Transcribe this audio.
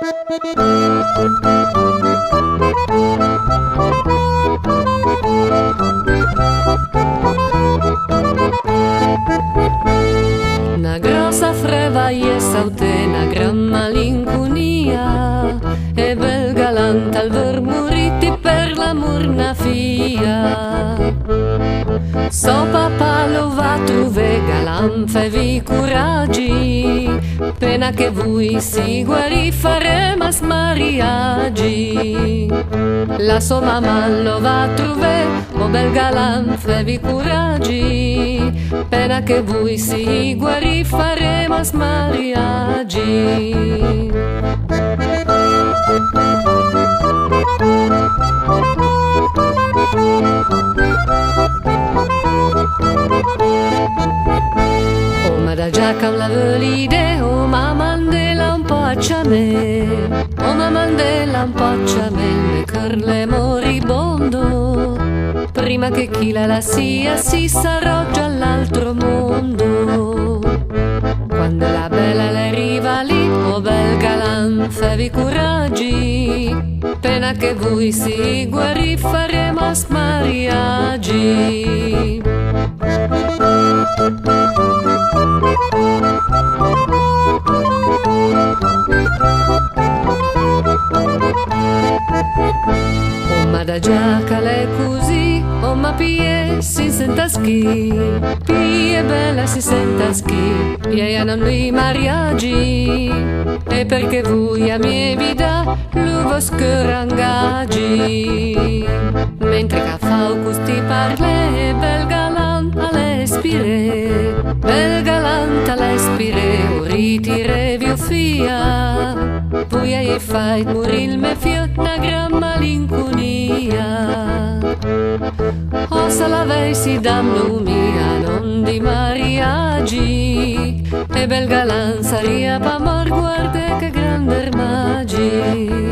Na grossa freva je saute na gran malincunia e bel galant al ver muriti per l'amor na fia. So papà lo va truve galant fevi curaggi, pena che vui si guarì faremas mariaggi. La sua mamma lo va truve, o bel galant fevi curaggi, pena che vui si guarì faremas mariaggi. O ma da giacca la volide, o ma mandela un po' a me, o ma mandela un po' a me cor le moribondo, prima che chi la sia si s'arroggia all'altro mondo. Quando la bella le arriva lì, o bel galant fevi curaggi, pena che voi si guarì faremas mariaggi. O ma da giacca l'è così, o ma pie si senta schi, pie bella si senta schi, pie non li mariaggi, e perché voi a mia vita lo vos rangaggi. Mentre che fa custi parle, bel galant all'espire, bel galant all'espire, o ritire via fia, poi hai fai morire me fiot na gran malincunia. O se l'avessi damno mia non di mariaggi, e bel galant saria pa mor guarda che grande magi.